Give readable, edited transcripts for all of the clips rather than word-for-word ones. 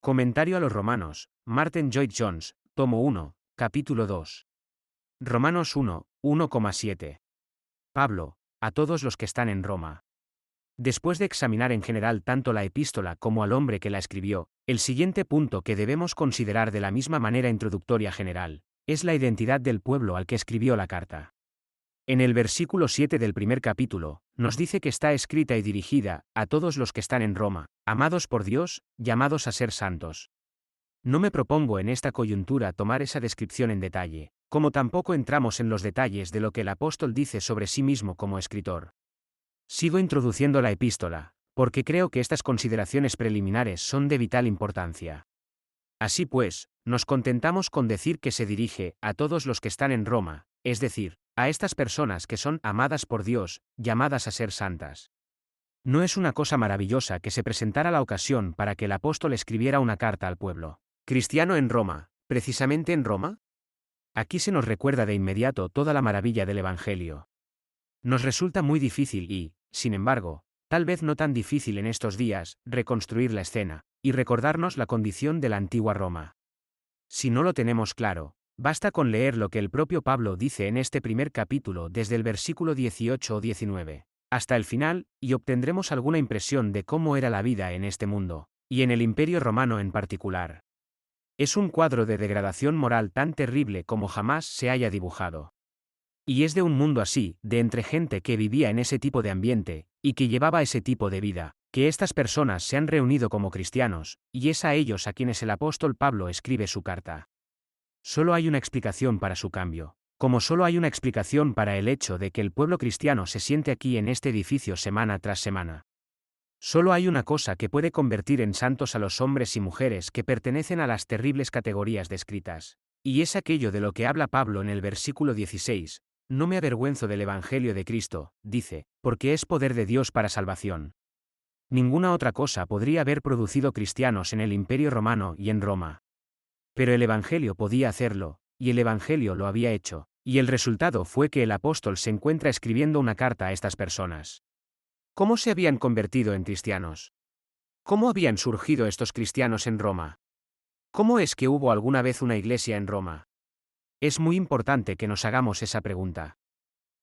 Comentario a los Romanos, Martin Lloyd-Jones, tomo 1, capítulo 2. Romanos 1, 1,7. Pablo, a todos los que están en Roma. Después de examinar en general tanto la epístola como al hombre que la escribió, el siguiente punto que debemos considerar de la misma manera introductoria general, es la identidad del pueblo al que escribió la carta. En el versículo 7 del primer capítulo, nos dice que está escrita y dirigida a todos los que están en Roma, amados por Dios, llamados a ser santos. No me propongo en esta coyuntura tomar esa descripción en detalle, como tampoco entramos en los detalles de lo que el apóstol dice sobre sí mismo como escritor. Sigo introduciendo la epístola, porque creo que estas consideraciones preliminares son de vital importancia. Así pues, nos contentamos con decir que se dirige a todos los que están en Roma, es decir, a estas personas que son amadas por Dios, llamadas a ser santas. ¿No es una cosa maravillosa que se presentara la ocasión para que el apóstol escribiera una carta al pueblo cristiano en Roma, precisamente en Roma? Aquí se nos recuerda de inmediato toda la maravilla del Evangelio. Nos resulta muy difícil y, sin embargo, tal vez no tan difícil en estos días, reconstruir la escena, y recordarnos la condición de la antigua Roma. Si no lo tenemos claro, basta con leer lo que el propio Pablo dice en este primer capítulo desde el versículo 18 o 19, hasta el final, y obtendremos alguna impresión de cómo era la vida en este mundo, y en el Imperio Romano en particular. Es un cuadro de degradación moral tan terrible como jamás se haya dibujado. Y es de un mundo así, de entre gente que vivía en ese tipo de ambiente, y que llevaba ese tipo de vida, que estas personas se han reunido como cristianos, y es a ellos a quienes el apóstol Pablo escribe su carta. Solo hay una explicación para su cambio, como solo hay una explicación para el hecho de que el pueblo cristiano se siente aquí en este edificio semana tras semana. Solo hay una cosa que puede convertir en santos a los hombres y mujeres que pertenecen a las terribles categorías descritas, y es aquello de lo que habla Pablo en el versículo 16. No me avergüenzo del Evangelio de Cristo, dice, porque es poder de Dios para salvación. Ninguna otra cosa podría haber producido cristianos en el Imperio Romano y en Roma. Pero el Evangelio podía hacerlo, y el Evangelio lo había hecho, y el resultado fue que el apóstol se encuentra escribiendo una carta a estas personas. ¿Cómo se habían convertido en cristianos? ¿Cómo habían surgido estos cristianos en Roma? ¿Cómo es que hubo alguna vez una iglesia en Roma? Es muy importante que nos hagamos esa pregunta.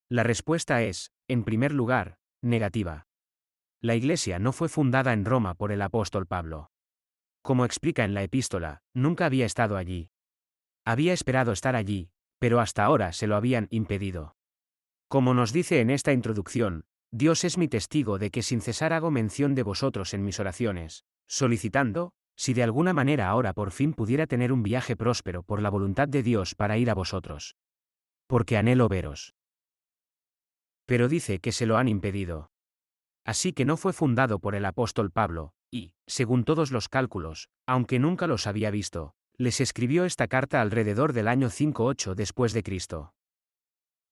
La respuesta es, en primer lugar, negativa. La iglesia no fue fundada en Roma por el apóstol Pablo. Como explica en la epístola, nunca había estado allí. Había esperado estar allí, pero hasta ahora se lo habían impedido. Como nos dice en esta introducción, Dios es mi testigo de que sin cesar hago mención de vosotros en mis oraciones, solicitando, si de alguna manera ahora por fin pudiera tener un viaje próspero por la voluntad de Dios para ir a vosotros. Porque anhelo veros. Pero dice que se lo han impedido. Así que no fue fundado por el apóstol Pablo, y, según todos los cálculos, aunque nunca los había visto, les escribió esta carta alrededor del año 5-8 después de Cristo.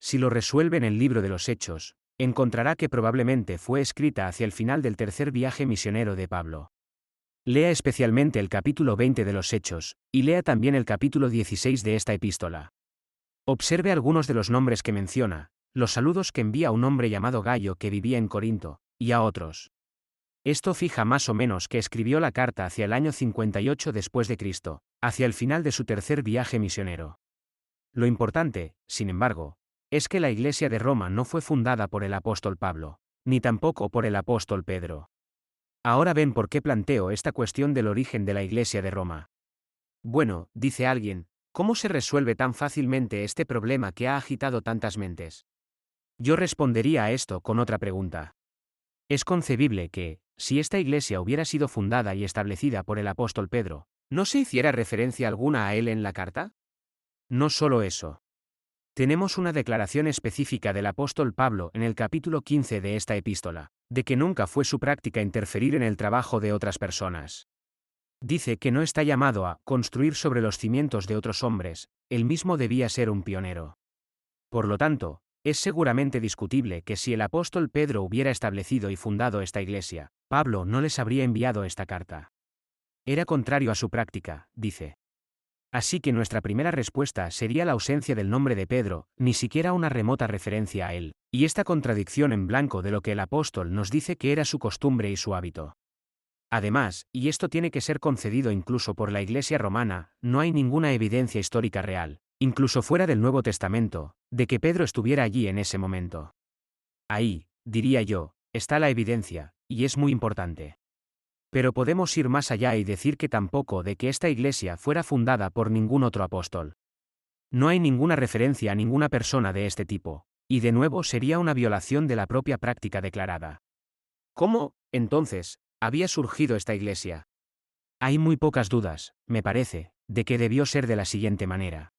Si lo resuelve en el libro de los Hechos, encontrará que probablemente fue escrita hacia el final del tercer viaje misionero de Pablo. Lea especialmente el capítulo 20 de los Hechos, y lea también el capítulo 16 de esta epístola. Observe algunos de los nombres que menciona, los saludos que envía a un hombre llamado Gayo que vivía en Corinto, y a otros. Esto fija más o menos que escribió la carta hacia el año 58 después de Cristo, hacia el final de su tercer viaje misionero. Lo importante, sin embargo, es que la Iglesia de Roma no fue fundada por el apóstol Pablo, ni tampoco por el apóstol Pedro. Ahora ven por qué planteo esta cuestión del origen de la Iglesia de Roma. Bueno, dice alguien, ¿cómo se resuelve tan fácilmente este problema que ha agitado tantas mentes? Yo respondería a esto con otra pregunta. Es concebible que, si esta Iglesia hubiera sido fundada y establecida por el apóstol Pedro, ¿no se hiciera referencia alguna a él en la carta? No solo eso. Tenemos una declaración específica del apóstol Pablo en el capítulo 15 de esta epístola, de que nunca fue su práctica interferir en el trabajo de otras personas. Dice que no está llamado a construir sobre los cimientos de otros hombres, él mismo debía ser un pionero. Por lo tanto, es seguramente discutible que si el apóstol Pedro hubiera establecido y fundado esta iglesia, Pablo no les habría enviado esta carta. Era contrario a su práctica, dice. Así que nuestra primera respuesta sería la ausencia del nombre de Pedro, ni siquiera una remota referencia a él, y esta contradicción en blanco de lo que el apóstol nos dice que era su costumbre y su hábito. Además, y esto tiene que ser concedido incluso por la Iglesia romana, no hay ninguna evidencia histórica real, incluso fuera del Nuevo Testamento, de que Pedro estuviera allí en ese momento. Ahí, diría yo, está la evidencia, y es muy importante. Pero podemos ir más allá y decir que tampoco de que esta iglesia fuera fundada por ningún otro apóstol. No hay ninguna referencia a ninguna persona de este tipo, y de nuevo sería una violación de la propia práctica declarada. ¿Cómo, entonces, había surgido esta iglesia? Hay muy pocas dudas, me parece, de que debió ser de la siguiente manera.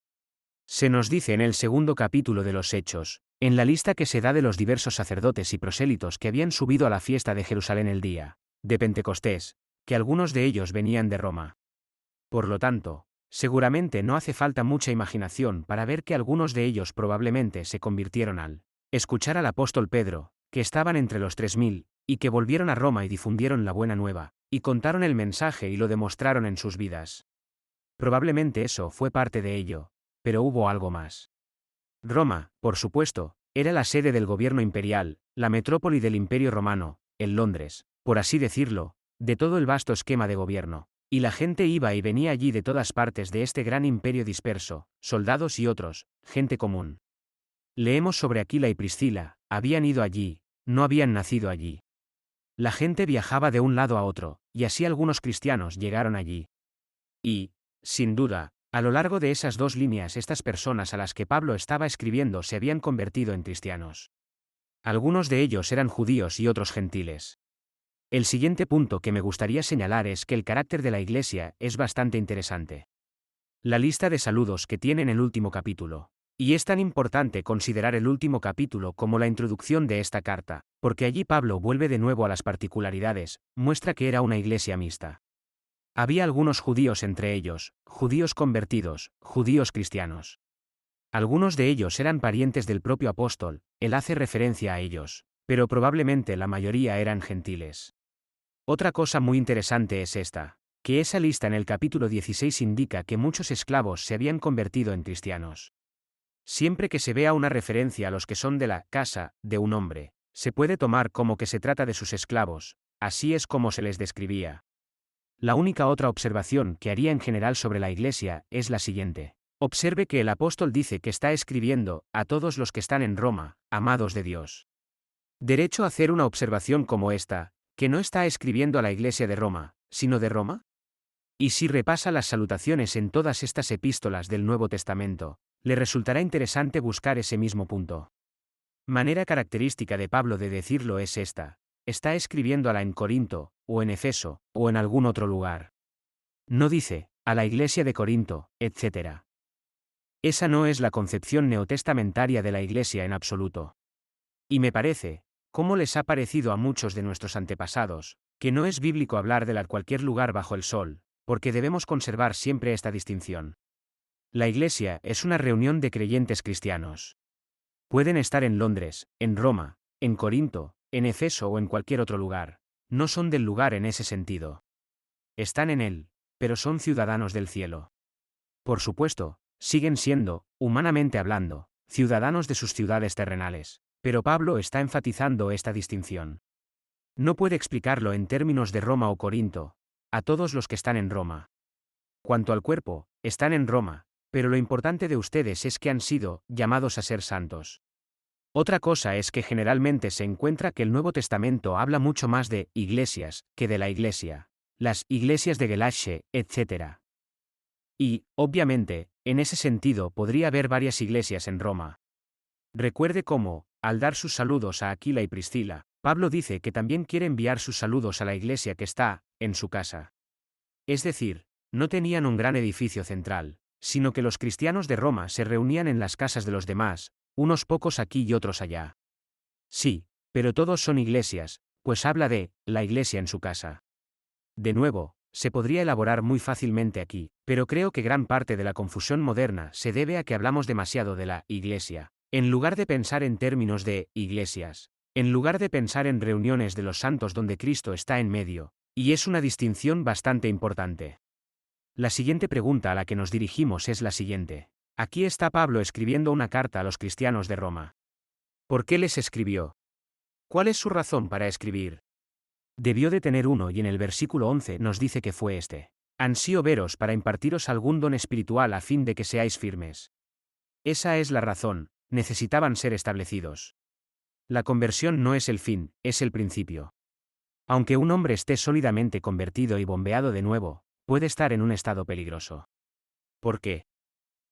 Se nos dice en el segundo capítulo de los Hechos, en la lista que se da de los diversos sacerdotes y prosélitos que habían subido a la fiesta de Jerusalén el día de Pentecostés, que algunos de ellos venían de Roma. Por lo tanto, seguramente no hace falta mucha imaginación para ver que algunos de ellos probablemente se convirtieron al escuchar al apóstol Pedro, que estaban entre los 3000, y que volvieron a Roma y difundieron la buena nueva, y contaron el mensaje y lo demostraron en sus vidas. Probablemente eso fue parte de ello, pero hubo algo más. Roma, por supuesto, era la sede del gobierno imperial, la metrópoli del Imperio Romano, el Londres, por así decirlo, de todo el vasto esquema de gobierno, y la gente iba y venía allí de todas partes de este gran imperio disperso, soldados y otros, gente común. Leemos sobre Aquila y Priscila, habían ido allí, no habían nacido allí. La gente viajaba de un lado a otro, y así algunos cristianos llegaron allí. Y, sin duda, a lo largo de esas dos líneas estas personas a las que Pablo estaba escribiendo se habían convertido en cristianos. Algunos de ellos eran judíos y otros gentiles. El siguiente punto que me gustaría señalar es que el carácter de la Iglesia es bastante interesante. La lista de saludos que tiene en el último capítulo. Y es tan importante considerar el último capítulo como la introducción de esta carta, porque allí Pablo vuelve de nuevo a las particularidades, muestra que era una iglesia mixta. Había algunos judíos entre ellos, judíos convertidos, judíos cristianos. Algunos de ellos eran parientes del propio apóstol, él hace referencia a ellos, pero probablemente la mayoría eran gentiles. Otra cosa muy interesante es esta, que esa lista en el capítulo 16 indica que muchos esclavos se habían convertido en cristianos. Siempre que se vea una referencia a los que son de la casa de un hombre, se puede tomar como que se trata de sus esclavos, así es como se les describía. La única otra observación que haría en general sobre la Iglesia es la siguiente. Observe que el apóstol dice que está escribiendo a todos los que están en Roma, amados de Dios. ¿Derecho a hacer una observación como esta, que no está escribiendo a la Iglesia de Roma, sino de Roma? Y si repasa las salutaciones en todas estas epístolas del Nuevo Testamento, le resultará interesante buscar ese mismo punto. Manera característica de Pablo de decirlo es esta: está escribiéndola en Corinto, o en Efeso, o en algún otro lugar. No dice, a la iglesia de Corinto, etc. Esa no es la concepción neotestamentaria de la iglesia en absoluto. Y me parece, como les ha parecido a muchos de nuestros antepasados, que no es bíblico hablar de cualquier lugar bajo el sol, porque debemos conservar siempre esta distinción. La iglesia es una reunión de creyentes cristianos. Pueden estar en Londres, en Roma, en Corinto, en Efeso o en cualquier otro lugar. No son del lugar en ese sentido. Están en él, pero son ciudadanos del cielo. Por supuesto, siguen siendo, humanamente hablando, ciudadanos de sus ciudades terrenales, pero Pablo está enfatizando esta distinción. No puede explicarlo en términos de Roma o Corinto, a todos los que están en Roma. Cuanto al cuerpo, están en Roma, pero lo importante de ustedes es que han sido llamados a ser santos. Otra cosa es que generalmente se encuentra que el Nuevo Testamento habla mucho más de iglesias que de la iglesia, las iglesias de Galacia, etc. Y, obviamente, en ese sentido podría haber varias iglesias en Roma. Recuerde cómo, al dar sus saludos a Aquila y Priscila, Pablo dice que también quiere enviar sus saludos a la iglesia que está en su casa. Es decir, no tenían un gran edificio central, sino que los cristianos de Roma se reunían en las casas de los demás, unos pocos aquí y otros allá. Sí, pero todos son iglesias, pues habla de la iglesia en su casa. De nuevo, se podría elaborar muy fácilmente aquí, pero creo que gran parte de la confusión moderna se debe a que hablamos demasiado de la iglesia, en lugar de pensar en términos de iglesias, en lugar de pensar en reuniones de los santos donde Cristo está en medio, y es una distinción bastante importante. La siguiente pregunta a la que nos dirigimos es la siguiente. Aquí está Pablo escribiendo una carta a los cristianos de Roma. ¿Por qué les escribió? ¿Cuál es su razón para escribir? Debió de tener uno y en el versículo 11 nos dice que fue este. Ansío veros para impartiros algún don espiritual a fin de que seáis firmes. Esa es la razón, necesitaban ser establecidos. La conversión no es el fin, es el principio. Aunque un hombre esté sólidamente convertido y bombeado de nuevo, puede estar en un estado peligroso. ¿Por qué?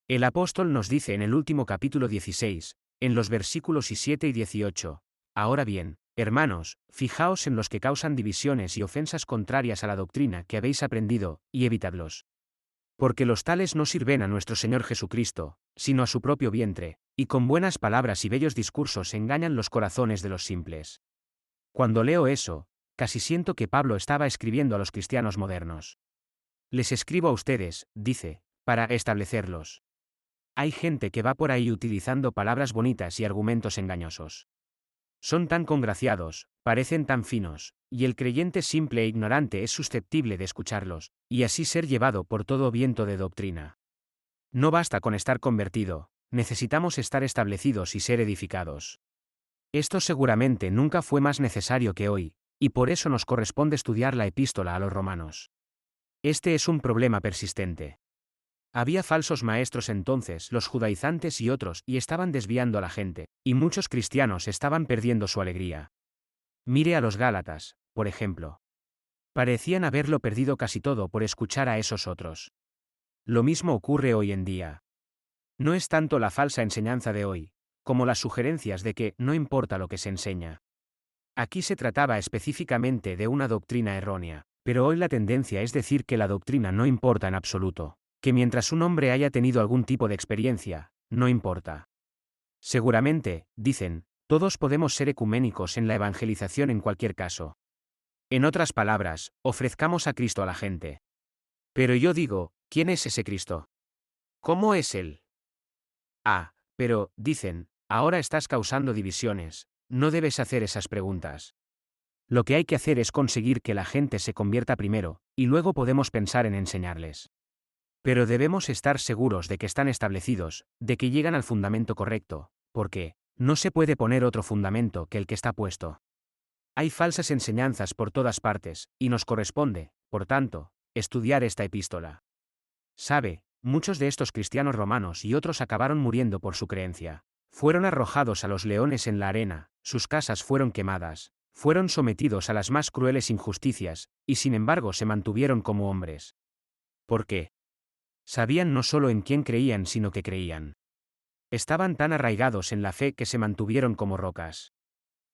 El apóstol nos dice en el último capítulo 16, en los versículos 7 y 18, ahora bien, hermanos, fijaos en los que causan divisiones y ofensas contrarias a la doctrina que habéis aprendido, y evitadlos. Porque los tales no sirven a nuestro Señor Jesucristo, sino a su propio vientre, y con buenas palabras y bellos discursos engañan los corazones de los simples. Cuando leo eso, casi siento que Pablo estaba escribiendo a los cristianos modernos. Les escribo a ustedes, dice, para establecerlos. Hay gente que va por ahí utilizando palabras bonitas y argumentos engañosos. Son tan congraciados, parecen tan finos, y el creyente simple e ignorante es susceptible de escucharlos, y así ser llevado por todo viento de doctrina. No basta con estar convertido, necesitamos estar establecidos y ser edificados. Esto seguramente nunca fue más necesario que hoy, y por eso nos corresponde estudiar la epístola a los romanos. Este es un problema persistente. Había falsos maestros entonces, los judaizantes y otros, y estaban desviando a la gente, y muchos cristianos estaban perdiendo su alegría. Mire a los Gálatas, por ejemplo. Parecían haberlo perdido casi todo por escuchar a esos otros. Lo mismo ocurre hoy en día. No es tanto la falsa enseñanza de hoy, como las sugerencias de que no importa lo que se enseña. Aquí se trataba específicamente de una doctrina errónea, pero hoy la tendencia es decir que la doctrina no importa en absoluto, que mientras un hombre haya tenido algún tipo de experiencia, no importa. Seguramente, dicen, todos podemos ser ecuménicos en la evangelización en cualquier caso. En otras palabras, ofrezcamos a Cristo a la gente. Pero yo digo, ¿quién es ese Cristo? ¿Cómo es Él? Ah, pero, dicen, ahora estás causando divisiones, no debes hacer esas preguntas. Lo que hay que hacer es conseguir que la gente se convierta primero, y luego podemos pensar en enseñarles. Pero debemos estar seguros de que están establecidos, de que llegan al fundamento correcto, porque no se puede poner otro fundamento que el que está puesto. Hay falsas enseñanzas por todas partes, y nos corresponde, por tanto, estudiar esta epístola. Sabe, muchos de estos cristianos romanos y otros acabaron muriendo por su creencia. Fueron arrojados a los leones en la arena, sus casas fueron quemadas, fueron sometidos a las más crueles injusticias, y sin embargo se mantuvieron como hombres. ¿Por qué? Sabían no solo en quién creían sino que creían. Estaban tan arraigados en la fe que se mantuvieron como rocas.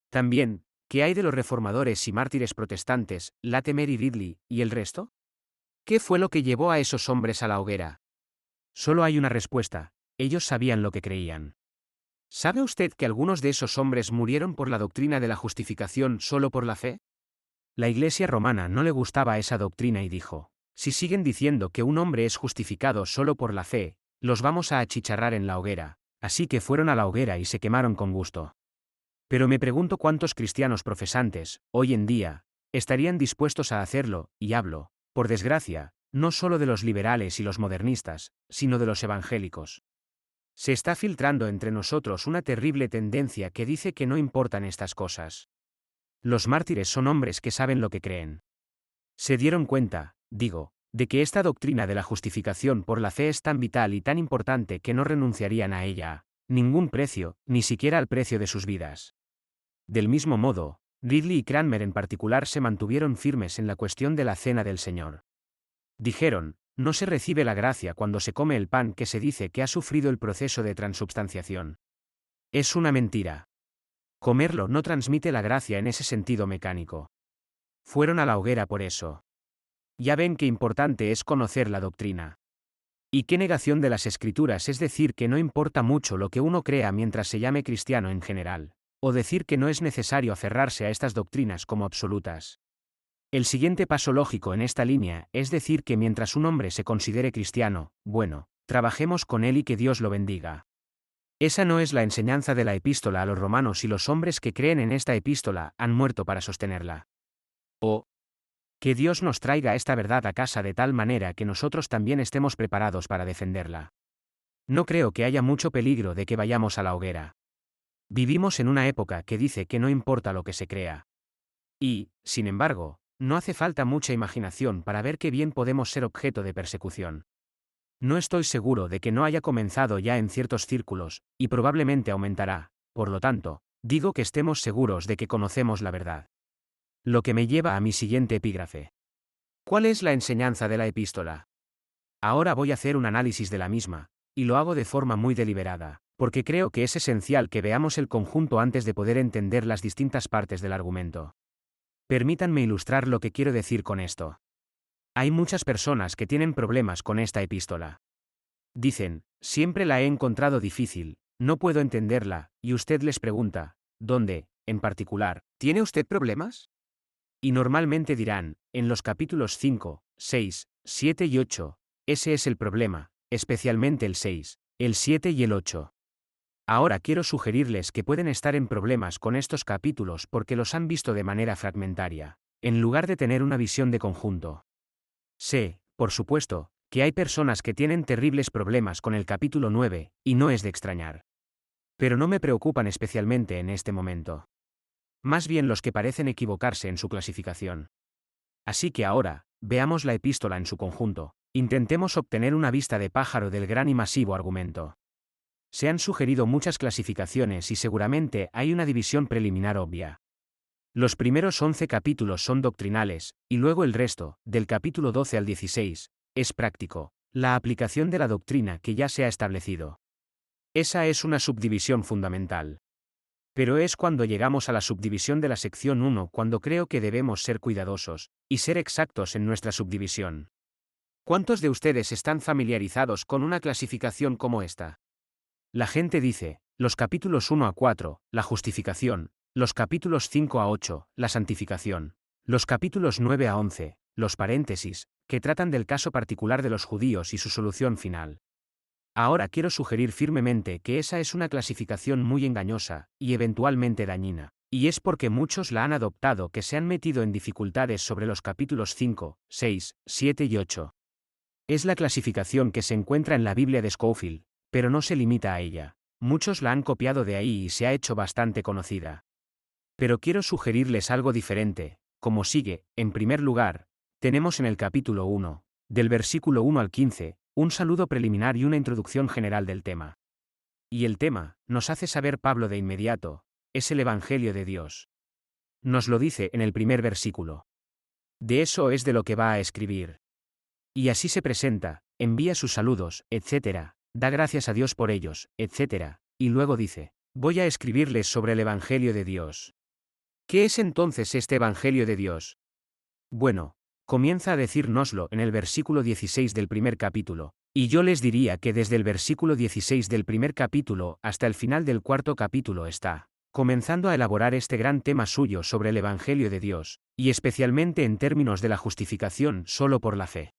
También, ¿qué hay de los reformadores y mártires protestantes, Latimer y Ridley, y el resto? ¿Qué fue lo que llevó a esos hombres a la hoguera? Solo hay una respuesta, ellos sabían lo que creían. ¿Sabe usted que algunos de esos hombres murieron por la doctrina de la justificación solo por la fe? La Iglesia romana no le gustaba esa doctrina y dijo, si siguen diciendo que un hombre es justificado solo por la fe, los vamos a achicharrar en la hoguera, así que fueron a la hoguera y se quemaron con gusto. Pero me pregunto cuántos cristianos profesantes, hoy en día, estarían dispuestos a hacerlo, y hablo, por desgracia, no solo de los liberales y los modernistas, sino de los evangélicos. Se está filtrando entre nosotros una terrible tendencia que dice que no importan estas cosas. Los mártires son hombres que saben lo que creen. Se dieron cuenta, digo, de que esta doctrina de la justificación por la fe es tan vital y tan importante que no renunciarían a ella a ningún precio, ni siquiera al precio de sus vidas. Del mismo modo, Ridley y Cranmer en particular se mantuvieron firmes en la cuestión de la cena del Señor. Dijeron, no se recibe la gracia cuando se come el pan que se dice que ha sufrido el proceso de transubstanciación. Es una mentira. Comerlo no transmite la gracia en ese sentido mecánico. Fueron a la hoguera por eso. Ya ven qué importante es conocer la doctrina. Y qué negación de las Escrituras es decir que no importa mucho lo que uno crea mientras se llame cristiano en general, o decir que no es necesario aferrarse a estas doctrinas como absolutas. El siguiente paso lógico en esta línea es decir que mientras un hombre se considere cristiano, bueno, trabajemos con él y que Dios lo bendiga. Esa no es la enseñanza de la epístola a los romanos y los hombres que creen en esta epístola han muerto para sostenerla. O que Dios nos traiga esta verdad a casa de tal manera que nosotros también estemos preparados para defenderla. No creo que haya mucho peligro de que vayamos a la hoguera. Vivimos en una época que dice que no importa lo que se crea. Y, sin embargo, no hace falta mucha imaginación para ver qué bien podemos ser objeto de persecución. No estoy seguro de que no haya comenzado ya en ciertos círculos, y probablemente aumentará, por lo tanto, digo que estemos seguros de que conocemos la verdad. Lo que me lleva a mi siguiente epígrafe. ¿Cuál es la enseñanza de la epístola? Ahora voy a hacer un análisis de la misma, y lo hago de forma muy deliberada, porque creo que es esencial que veamos el conjunto antes de poder entender las distintas partes del argumento. Permítanme ilustrar lo que quiero decir con esto. Hay muchas personas que tienen problemas con esta epístola. Dicen, siempre la he encontrado difícil, no puedo entenderla, y usted les pregunta, ¿dónde, en particular, tiene usted problemas? Y normalmente dirán, en los capítulos 5, 6, 7 y 8, ese es el problema, especialmente el 6, el 7 y el 8. Ahora quiero sugerirles que pueden estar en problemas con estos capítulos porque los han visto de manera fragmentaria, en lugar de tener una visión de conjunto. Sé, por supuesto, que hay personas que tienen terribles problemas con el capítulo 9, y no es de extrañar. Pero no me preocupan especialmente en este momento. Más bien los que parecen equivocarse en su clasificación. Así que ahora, veamos la epístola en su conjunto, intentemos obtener una vista de pájaro del gran y masivo argumento. Se han sugerido muchas clasificaciones y seguramente hay una división preliminar obvia. Los primeros 11 capítulos son doctrinales, y luego el resto, del capítulo 12 al 16, es práctico, la aplicación de la doctrina que ya se ha establecido. Esa es una subdivisión fundamental. Pero es cuando llegamos a la subdivisión de la sección 1 cuando creo que debemos ser cuidadosos, y ser exactos en nuestra subdivisión. ¿Cuántos de ustedes están familiarizados con una clasificación como esta? La gente dice, los capítulos 1 a 4, la justificación, los capítulos 5 a 8, la santificación, los capítulos 9 a 11, los paréntesis, que tratan del caso particular de los judíos y su solución final. Ahora quiero sugerir firmemente que esa es una clasificación muy engañosa, y eventualmente dañina, y es porque muchos la han adoptado que se han metido en dificultades sobre los capítulos 5, 6, 7 y 8. Es la clasificación que se encuentra en la Biblia de Scofield, pero no se limita a ella. Muchos la han copiado de ahí y se ha hecho bastante conocida. Pero quiero sugerirles algo diferente, como sigue. En primer lugar, tenemos en el capítulo 1, del versículo 1 al 15, un saludo preliminar y una introducción general del tema. Y el tema, nos hace saber Pablo de inmediato, es el Evangelio de Dios. Nos lo dice en el primer versículo. De eso es de lo que va a escribir. Y así se presenta, envía sus saludos, etc., da gracias a Dios por ellos, etc., y luego dice, voy a escribirles sobre el Evangelio de Dios. ¿Qué es entonces este Evangelio de Dios? Bueno, comienza a decírnoslo en el versículo 16 del primer capítulo, y yo les diría que desde el versículo 16 del primer capítulo hasta el final del cuarto capítulo está comenzando a elaborar este gran tema suyo sobre el Evangelio de Dios, y especialmente en términos de la justificación solo por la fe.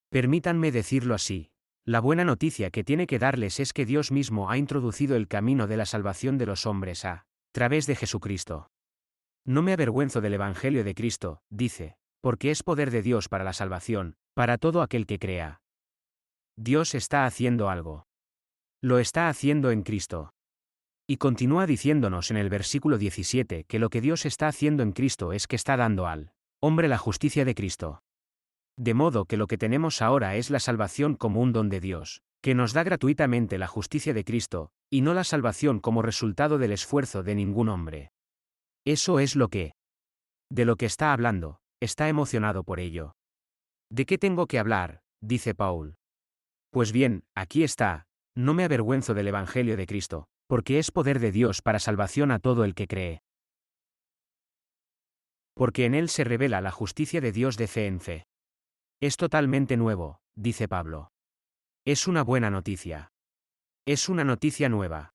Permítanme decirlo así. La buena noticia que tiene que darles es que Dios mismo ha introducido el camino de la salvación de los hombres a través de Jesucristo. No me avergüenzo del Evangelio de Cristo, dice, porque es poder de Dios para la salvación, para todo aquel que crea. Dios está haciendo algo. Lo está haciendo en Cristo. Y continúa diciéndonos en el versículo 17 que lo que Dios está haciendo en Cristo es que está dando al hombre la justicia de Cristo. De modo que lo que tenemos ahora es la salvación como un don de Dios, que nos da gratuitamente la justicia de Cristo, y no la salvación como resultado del esfuerzo de ningún hombre. Eso es de lo que está hablando, está emocionado por ello. ¿De qué tengo que hablar?, dice Paul. Pues bien, aquí está, no me avergüenzo del Evangelio de Cristo, porque es poder de Dios para salvación a todo el que cree. Porque en él se revela la justicia de Dios de fe en fe. Es totalmente nuevo, dice Pablo. Es una buena noticia. Es una noticia nueva.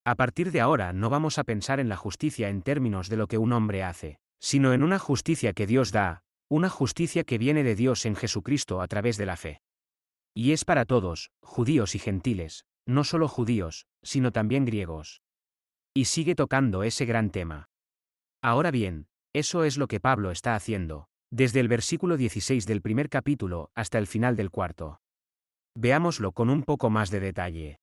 A partir de ahora no vamos a pensar en la justicia en términos de lo que un hombre hace, sino en una justicia que Dios da, una justicia que viene de Dios en Jesucristo a través de la fe. Y es para todos, judíos y gentiles, no solo judíos, sino también griegos. Y sigue tocando ese gran tema. Ahora bien, eso es lo que Pablo está haciendo, desde el versículo 16 del primer capítulo hasta el final del cuarto. Veámoslo con un poco más de detalle.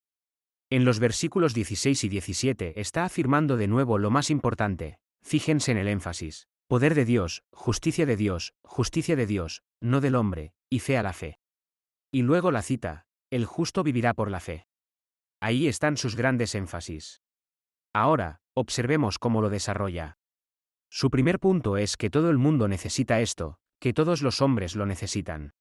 En los versículos 16 y 17 está afirmando de nuevo lo más importante, fíjense en el énfasis. Poder de Dios, justicia de Dios, no del hombre, y fe a la fe. Y luego la cita, el justo vivirá por la fe. Ahí están sus grandes énfasis. Ahora, observemos cómo lo desarrolla. Su primer punto es que todo el mundo necesita esto, que todos los hombres lo necesitan.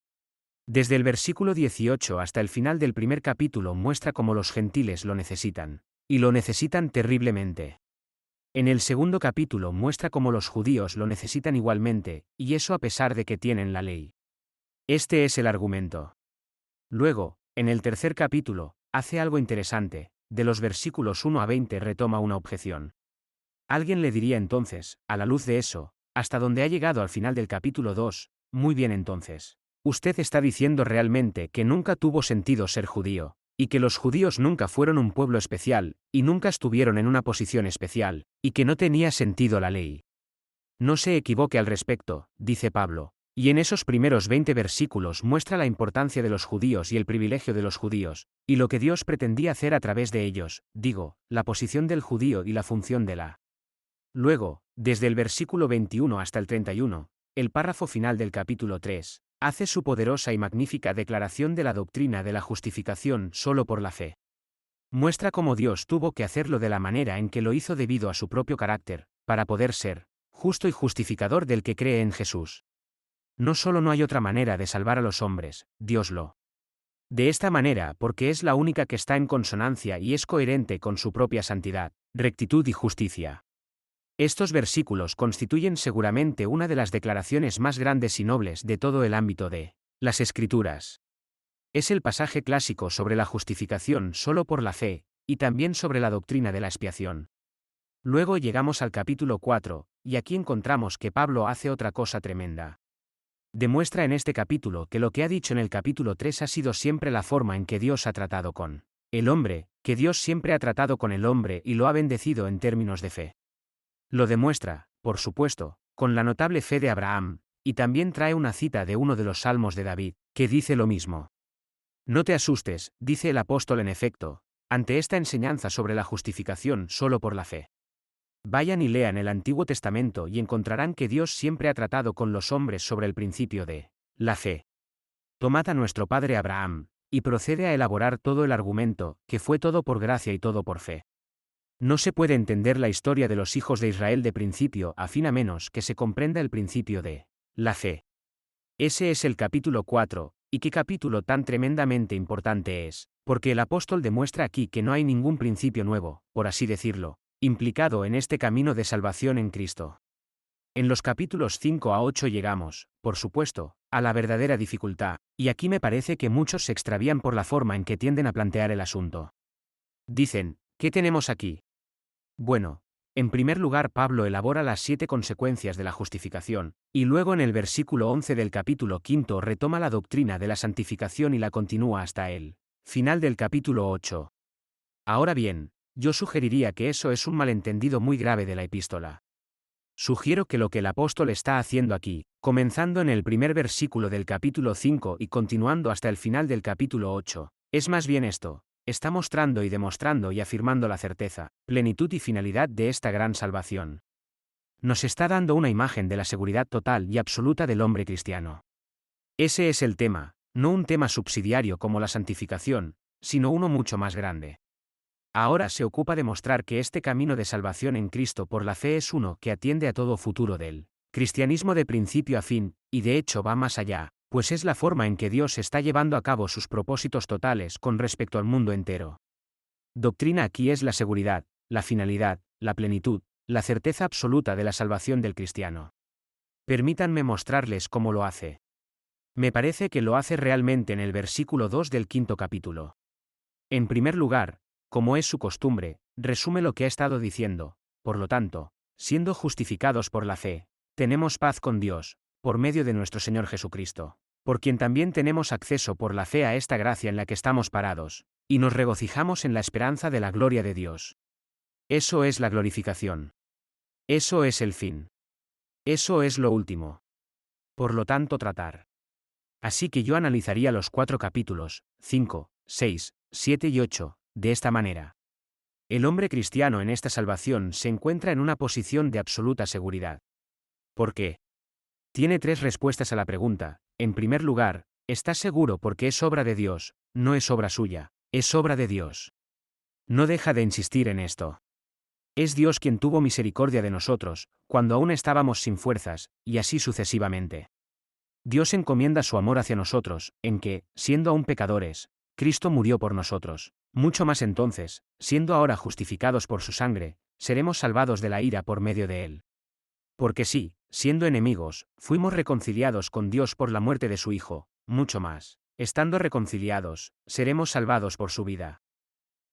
Desde el versículo 18 hasta el final del primer capítulo muestra cómo los gentiles lo necesitan. Y lo necesitan terriblemente. En el segundo capítulo muestra cómo los judíos lo necesitan igualmente, y eso a pesar de que tienen la ley. Este es el argumento. Luego, en el tercer capítulo, hace algo interesante, de los versículos 1 a 20 retoma una objeción. Alguien le diría entonces, a la luz de eso, hasta donde ha llegado al final del capítulo 2, muy bien entonces. Usted está diciendo realmente que nunca tuvo sentido ser judío, y que los judíos nunca fueron un pueblo especial, y nunca estuvieron en una posición especial, y que no tenía sentido la ley. No se equivoque al respecto, dice Pablo, y en esos primeros 20 versículos muestra la importancia de los judíos y el privilegio de los judíos, y lo que Dios pretendía hacer a través de ellos, digo, la posición del judío y la función de la. Luego, desde el versículo 21 hasta el 31, el párrafo final del capítulo 3, hace su poderosa y magnífica declaración de la doctrina de la justificación solo por la fe. Muestra cómo Dios tuvo que hacerlo de la manera en que lo hizo debido a su propio carácter, para poder ser justo y justificador del que cree en Jesús. No solo no hay otra manera de salvar a los hombres, Dios lo. De esta manera porque es la única que está en consonancia y es coherente con su propia santidad, rectitud y justicia. Estos versículos constituyen seguramente una de las declaraciones más grandes y nobles de todo el ámbito de las Escrituras. Es el pasaje clásico sobre la justificación solo por la fe, y también sobre la doctrina de la expiación. Luego llegamos al capítulo 4, y aquí encontramos que Pablo hace otra cosa tremenda. Demuestra en este capítulo que lo que ha dicho en el capítulo 3 ha sido siempre la forma en que Dios ha tratado con el hombre, que Dios siempre ha tratado con el hombre y lo ha bendecido en términos de fe. Lo demuestra, por supuesto, con la notable fe de Abraham, y también trae una cita de uno de los salmos de David, que dice lo mismo. No te asustes, dice el apóstol en efecto, ante esta enseñanza sobre la justificación solo por la fe. Vayan y lean el Antiguo Testamento y encontrarán que Dios siempre ha tratado con los hombres sobre el principio de la fe. Tomad a nuestro padre Abraham, y procede a elaborar todo el argumento, que fue todo por gracia y todo por fe. No se puede entender la historia de los hijos de Israel de principio a fin a menos que se comprenda el principio de la fe. Ese es el capítulo 4, y qué capítulo tan tremendamente importante es, porque el apóstol demuestra aquí que no hay ningún principio nuevo, por así decirlo, implicado en este camino de salvación en Cristo. En los capítulos 5 a 8 llegamos, por supuesto, a la verdadera dificultad, y aquí me parece que muchos se extravían por la forma en que tienden a plantear el asunto. Dicen, ¿qué tenemos aquí? Bueno, en primer lugar Pablo elabora las 7 consecuencias de la justificación, y luego en el versículo 11 del capítulo 5 retoma la doctrina de la santificación y la continúa hasta el final del capítulo 8. Ahora bien, yo sugeriría que eso es un malentendido muy grave de la epístola. Sugiero que lo que el apóstol está haciendo aquí, comenzando en el primer versículo del capítulo 5 y continuando hasta el final del capítulo 8, es más bien esto. Está mostrando y demostrando y afirmando la certeza, plenitud y finalidad de esta gran salvación. Nos está dando una imagen de la seguridad total y absoluta del hombre cristiano. Ese es el tema, no un tema subsidiario como la santificación, sino uno mucho más grande. Ahora se ocupa de mostrar que este camino de salvación en Cristo por la fe es uno que atiende a todo futuro del cristianismo de principio a fin, y de hecho va más allá, pues es la forma en que Dios está llevando a cabo sus propósitos totales con respecto al mundo entero. Doctrina aquí es la seguridad, la finalidad, la plenitud, la certeza absoluta de la salvación del cristiano. Permítanme mostrarles cómo lo hace. Me parece que lo hace realmente en el versículo 2 del 5º capítulo. En primer lugar, como es su costumbre, resume lo que ha estado diciendo, por lo tanto, siendo justificados por la fe, tenemos paz con Dios, por medio de nuestro Señor Jesucristo, por quien también tenemos acceso por la fe a esta gracia en la que estamos parados, y nos regocijamos en la esperanza de la gloria de Dios. Eso es la glorificación. Eso es el fin. Eso es lo último. Por lo tanto, tratar. Así que yo analizaría los 4 capítulos, 5, 6, 7 y 8, de esta manera. El hombre cristiano en esta salvación se encuentra en una posición de absoluta seguridad. ¿Por qué? Tiene tres respuestas a la pregunta. En primer lugar, ¿estás seguro porque es obra de Dios? No es obra suya, es obra de Dios. No deja de insistir en esto. Es Dios quien tuvo misericordia de nosotros, cuando aún estábamos sin fuerzas, y así sucesivamente. Dios encomienda su amor hacia nosotros, en que, siendo aún pecadores, Cristo murió por nosotros. Mucho más entonces, siendo ahora justificados por su sangre, seremos salvados de la ira por medio de él. Porque sí, siendo enemigos, fuimos reconciliados con Dios por la muerte de su Hijo, mucho más, estando reconciliados, seremos salvados por su vida.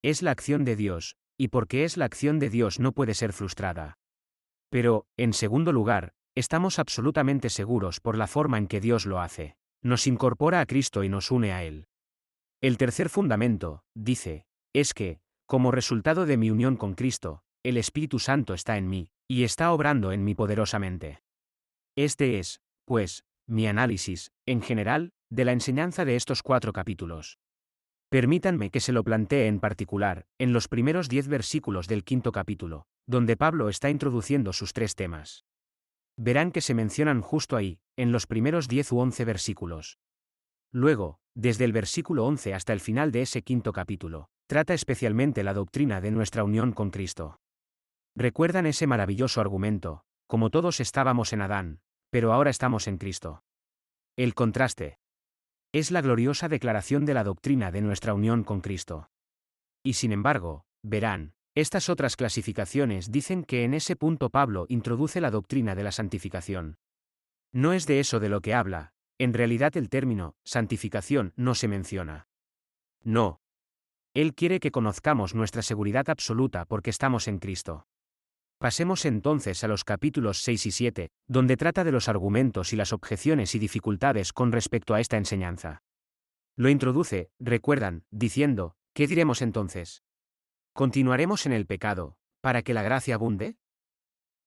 Es la acción de Dios, y porque es la acción de Dios no puede ser frustrada. Pero, en segundo lugar, estamos absolutamente seguros por la forma en que Dios lo hace. Nos incorpora a Cristo y nos une a Él. El tercer fundamento, dice, es que, como resultado de mi unión con Cristo, el Espíritu Santo está en mí, y está obrando en mí poderosamente. Este es, pues, mi análisis, en general, de la enseñanza de estos 4 capítulos. Permítanme que se lo plantee en particular, en los primeros 10 versículos del 5º capítulo, donde Pablo está introduciendo sus 3 temas. Verán que se mencionan justo ahí, en los primeros 10 u 11 versículos. Luego, desde el versículo 11 hasta el final de ese 5º capítulo, trata especialmente la doctrina de nuestra unión con Cristo. ¿Recuerdan ese maravilloso argumento? Como todos estábamos en Adán, pero ahora estamos en Cristo. El contraste es la gloriosa declaración de la doctrina de nuestra unión con Cristo. Y sin embargo, verán, estas otras clasificaciones dicen que en ese punto Pablo introduce la doctrina de la santificación. No es de eso de lo que habla, en realidad el término santificación no se menciona. No. Él quiere que conozcamos nuestra seguridad absoluta porque estamos en Cristo. Pasemos entonces a los capítulos 6 y 7, donde trata de los argumentos y las objeciones y dificultades con respecto a esta enseñanza. Lo introduce, recuerdan, diciendo, ¿qué diremos entonces? ¿Continuaremos en el pecado, para que la gracia abunde?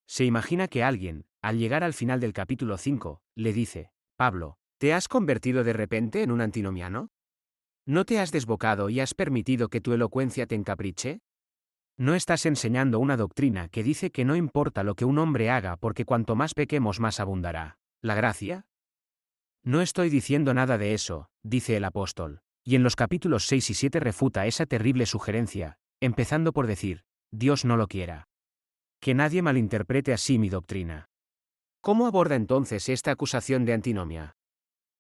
Se imagina que alguien, al llegar al final del capítulo 5, le dice, Pablo, ¿te has convertido de repente en un antinomiano? ¿No te has desbocado y has permitido que tu elocuencia te encapriche? ¿No estás enseñando una doctrina que dice que no importa lo que un hombre haga porque cuanto más pequemos más abundará la gracia? No estoy diciendo nada de eso, dice el apóstol, y en los capítulos 6 y 7 refuta esa terrible sugerencia, empezando por decir, Dios no lo quiera. Que nadie malinterprete así mi doctrina. ¿Cómo aborda entonces esta acusación de antinomia?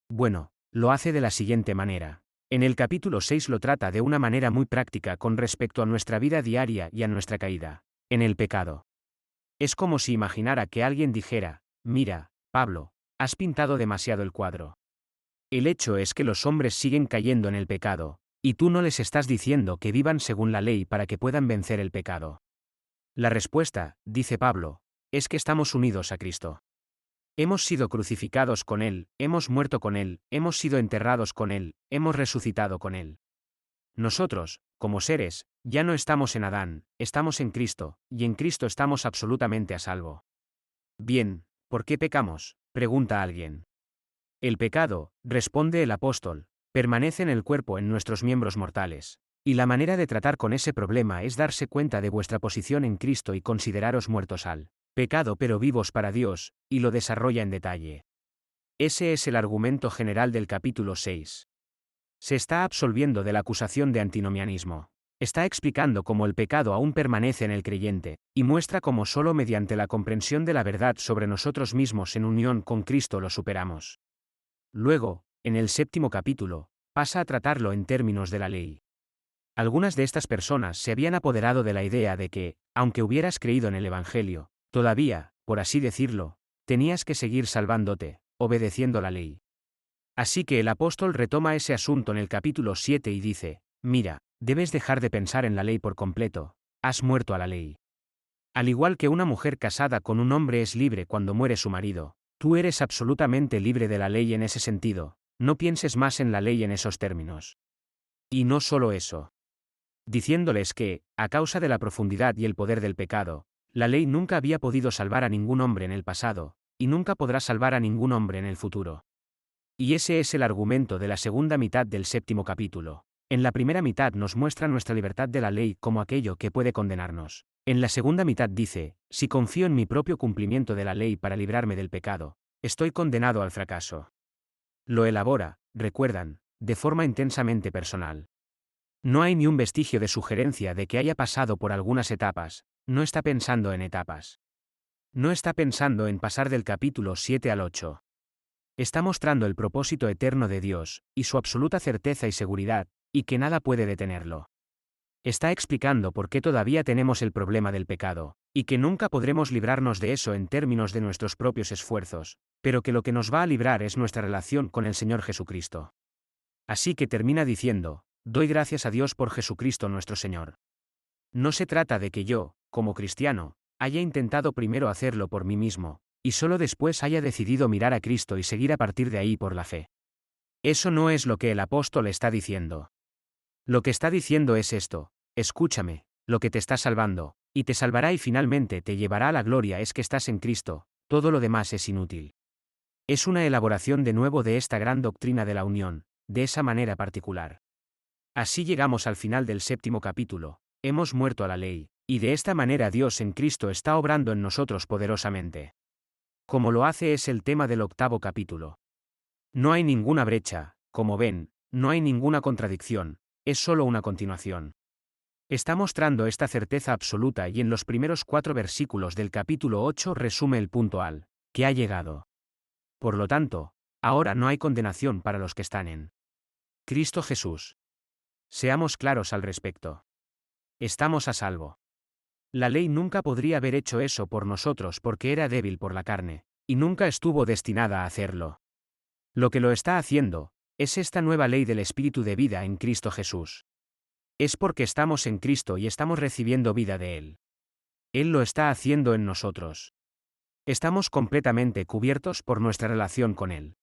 Bueno, lo hace de la siguiente manera. En el capítulo 6 lo trata de una manera muy práctica con respecto a nuestra vida diaria y a nuestra caída en el pecado. Es como si imaginara que alguien dijera, mira, Pablo, has pintado demasiado el cuadro. El hecho es que los hombres siguen cayendo en el pecado, y tú no les estás diciendo que vivan según la ley para que puedan vencer el pecado. La respuesta, dice Pablo, es que estamos unidos a Cristo. Hemos sido crucificados con Él, hemos muerto con Él, hemos sido enterrados con Él, hemos resucitado con Él. Nosotros, como seres, ya no estamos en Adán, estamos en Cristo, y en Cristo estamos absolutamente a salvo. Bien, ¿por qué pecamos?, pregunta alguien. El pecado, responde el apóstol, permanece en el cuerpo en nuestros miembros mortales, y la manera de tratar con ese problema es darse cuenta de vuestra posición en Cristo y consideraros muertos al pecado pero vivos para Dios, y lo desarrolla en detalle. Ese es el argumento general del capítulo 6. Se está absolviendo de la acusación de antinomianismo. Está explicando cómo el pecado aún permanece en el creyente, y muestra cómo solo mediante la comprensión de la verdad sobre nosotros mismos en unión con Cristo lo superamos. Luego, en el 7º capítulo, pasa a tratarlo en términos de la ley. Algunas de estas personas se habían apoderado de la idea de que, aunque hubieras creído en el Evangelio, todavía, por así decirlo, tenías que seguir salvándote, obedeciendo la ley. Así que el apóstol retoma ese asunto en el capítulo 7 y dice, mira, debes dejar de pensar en la ley por completo, has muerto a la ley. Al igual que una mujer casada con un hombre es libre cuando muere su marido, tú eres absolutamente libre de la ley en ese sentido, no pienses más en la ley en esos términos. Y no solo eso. Diciéndoles que, a causa de la profundidad y el poder del pecado, la ley nunca había podido salvar a ningún hombre en el pasado, y nunca podrá salvar a ningún hombre en el futuro. Y ese es el argumento de la segunda mitad del 7º capítulo. En la primera mitad nos muestra nuestra libertad de la ley como aquello que puede condenarnos. En la segunda mitad dice, si confío en mi propio cumplimiento de la ley para librarme del pecado, estoy condenado al fracaso. Lo elabora, recuerdan, de forma intensamente personal. No hay ni un vestigio de sugerencia de que haya pasado por algunas etapas, no está pensando en etapas. No está pensando en pasar del capítulo 7 al 8. Está mostrando el propósito eterno de Dios, y su absoluta certeza y seguridad, y que nada puede detenerlo. Está explicando por qué todavía tenemos el problema del pecado, y que nunca podremos librarnos de eso en términos de nuestros propios esfuerzos, pero que lo que nos va a librar es nuestra relación con el Señor Jesucristo. Así que termina diciendo, doy gracias a Dios por Jesucristo nuestro Señor. No se trata de que yo, como cristiano, haya intentado primero hacerlo por mí mismo, y solo después haya decidido mirar a Cristo y seguir a partir de ahí por la fe. Eso no es lo que el apóstol está diciendo. Lo que está diciendo es esto: escúchame, lo que te está salvando, y te salvará y finalmente te llevará a la gloria es que estás en Cristo, todo lo demás es inútil. Es una elaboración de nuevo de esta gran doctrina de la unión, de esa manera particular. Así llegamos al final del 7º capítulo, hemos muerto a la ley, y de esta manera Dios en Cristo está obrando en nosotros poderosamente. Como lo hace es el tema del 8º capítulo. No hay ninguna brecha, como ven, no hay ninguna contradicción, es solo una continuación. Está mostrando esta certeza absoluta y en los primeros 4 versículos del capítulo 8 resume el punto al que ha llegado. Por lo tanto, ahora no hay condenación para los que están en Cristo Jesús. Seamos claros al respecto. Estamos a salvo. La ley nunca podría haber hecho eso por nosotros porque era débil por la carne, y nunca estuvo destinada a hacerlo. Lo que lo está haciendo, es esta nueva ley del Espíritu de vida en Cristo Jesús. Es porque estamos en Cristo y estamos recibiendo vida de Él. Él lo está haciendo en nosotros. Estamos completamente cubiertos por nuestra relación con Él.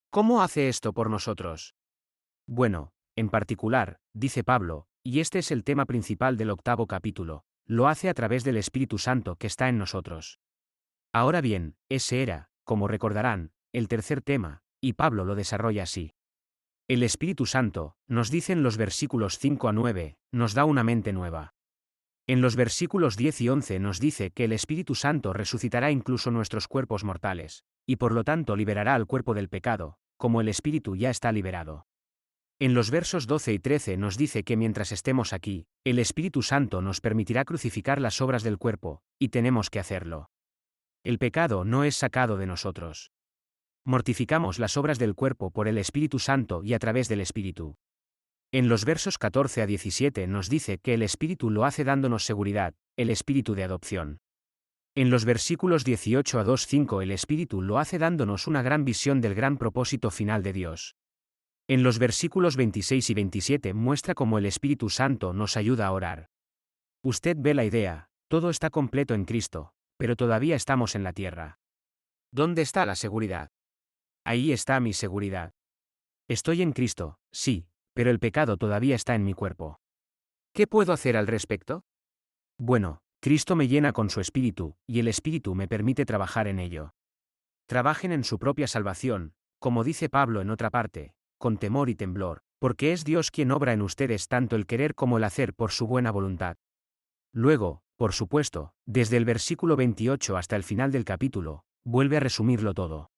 ¿Cómo hace esto por nosotros? Bueno, en particular, dice Pablo, y este es el tema principal del 8º capítulo, lo hace a través del Espíritu Santo que está en nosotros. Ahora bien, ese era, como recordarán, el tercer tema, y Pablo lo desarrolla así. El Espíritu Santo, nos dicen los versículos 5 a 9, nos da una mente nueva. En los versículos 10 y 11 nos dice que el Espíritu Santo resucitará incluso nuestros cuerpos mortales, y por lo tanto liberará al cuerpo del pecado, como el Espíritu ya está liberado. En los versos 12 y 13 nos dice que mientras estemos aquí, el Espíritu Santo nos permitirá crucificar las obras del cuerpo, y tenemos que hacerlo. El pecado no es sacado de nosotros. Mortificamos las obras del cuerpo por el Espíritu Santo y a través del Espíritu. En los versos 14 a 17 nos dice que el Espíritu lo hace dándonos seguridad, el Espíritu de adopción. En los versículos 18 a 2:5 el Espíritu lo hace dándonos una gran visión del gran propósito final de Dios. En los versículos 26 y 27 muestra cómo el Espíritu Santo nos ayuda a orar. Usted ve la idea, todo está completo en Cristo, pero todavía estamos en la tierra. ¿Dónde está la seguridad? Ahí está mi seguridad. Estoy en Cristo, sí, pero el pecado todavía está en mi cuerpo. ¿Qué puedo hacer al respecto? Bueno, Cristo me llena con su Espíritu, y el Espíritu me permite trabajar en ello. Trabajen en su propia salvación, como dice Pablo en otra parte, con temor y temblor, porque es Dios quien obra en ustedes tanto el querer como el hacer por su buena voluntad. Luego, por supuesto, desde el versículo 28 hasta el final del capítulo, vuelve a resumirlo todo.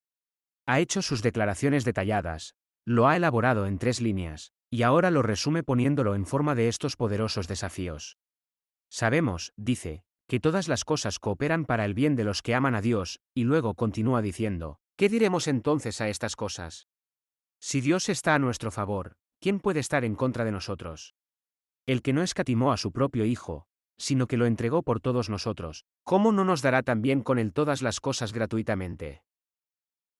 Ha hecho sus declaraciones detalladas, lo ha elaborado en 3 líneas, y ahora lo resume poniéndolo en forma de estos poderosos desafíos. Sabemos, dice, que todas las cosas cooperan para el bien de los que aman a Dios, y luego continúa diciendo, ¿qué diremos entonces a estas cosas? Si Dios está a nuestro favor, ¿quién puede estar en contra de nosotros? El que no escatimó a su propio Hijo, sino que lo entregó por todos nosotros, ¿cómo no nos dará también con él todas las cosas gratuitamente?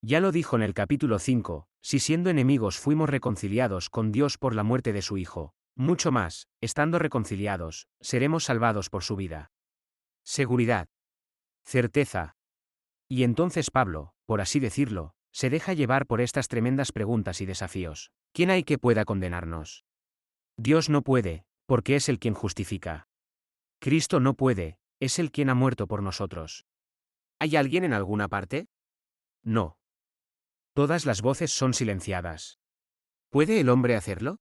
Ya lo dijo en el capítulo 5, si siendo enemigos fuimos reconciliados con Dios por la muerte de su Hijo, mucho más, estando reconciliados, seremos salvados por su vida. Seguridad. Certeza. Y entonces Pablo, por así decirlo, se deja llevar por estas tremendas preguntas y desafíos. ¿Quién hay que pueda condenarnos? Dios no puede, porque es el quien justifica. Cristo no puede, es el quien ha muerto por nosotros. ¿Hay alguien en alguna parte? No. Todas las voces son silenciadas. ¿Puede el hombre hacerlo?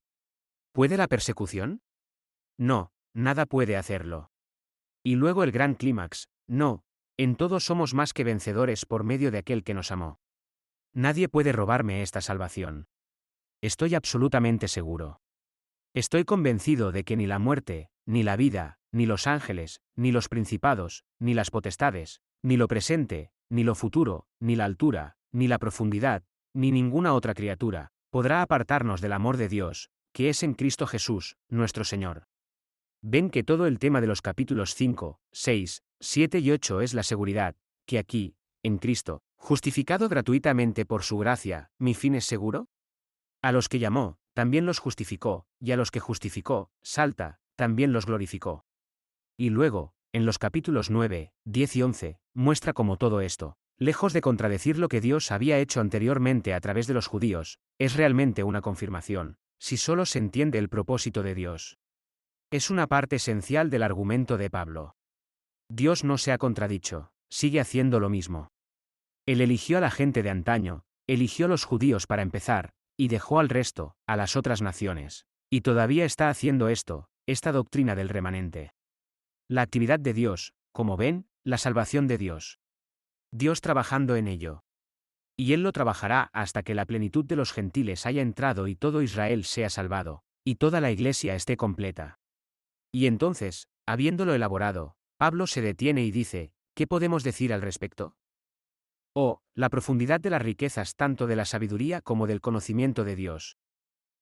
¿Puede la persecución? No, nada puede hacerlo. Y luego el gran clímax: no, en todo somos más que vencedores por medio de aquel que nos amó. Nadie puede robarme esta salvación. Estoy absolutamente seguro. Estoy convencido de que ni la muerte, ni la vida, ni los ángeles, ni los principados, ni las potestades, ni lo presente, ni lo futuro, ni la altura, ni la profundidad, ni ninguna otra criatura, podrá apartarnos del amor de Dios, que es en Cristo Jesús, nuestro Señor. Ven que todo el tema de los capítulos 5, 6, 7 y 8 es la seguridad, que aquí, en Cristo, justificado gratuitamente por su gracia, ¿mi fin es seguro? A los que llamó, también los justificó, y a los que justificó, salta, también los glorificó. Y luego, en los capítulos 9, 10 y 11, muestra cómo todo esto, lejos de contradecir lo que Dios había hecho anteriormente a través de los judíos, es realmente una confirmación, si solo se entiende el propósito de Dios. Es una parte esencial del argumento de Pablo. Dios no se ha contradicho, sigue haciendo lo mismo. Él eligió a la gente de antaño, eligió a los judíos para empezar, y dejó al resto, a las otras naciones. Y todavía está haciendo esto, esta doctrina del remanente. La actividad de Dios, como ven, la salvación de Dios. Dios trabajando en ello. Y Él lo trabajará hasta que la plenitud de los gentiles haya entrado y todo Israel sea salvado, y toda la iglesia esté completa. Y entonces, habiéndolo elaborado, Pablo se detiene y dice, ¿qué podemos decir al respecto? Oh, la profundidad de las riquezas tanto de la sabiduría como del conocimiento de Dios.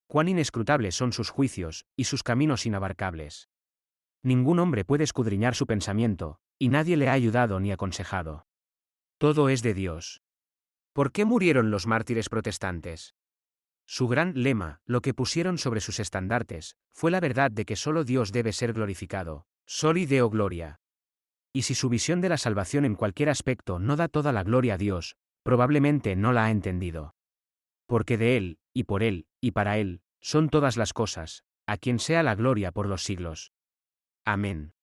Cuán inescrutables son sus juicios, y sus caminos inabarcables. Ningún hombre puede escudriñar su pensamiento, y nadie le ha ayudado ni aconsejado. Todo es de Dios. ¿Por qué murieron los mártires protestantes? Su gran lema, lo que pusieron sobre sus estandartes, fue la verdad de que solo Dios debe ser glorificado, soli Deo gloria. Y si su visión de la salvación en cualquier aspecto no da toda la gloria a Dios, probablemente no la ha entendido. Porque de Él, y por Él, y para Él, son todas las cosas, a quien sea la gloria por los siglos. Amén.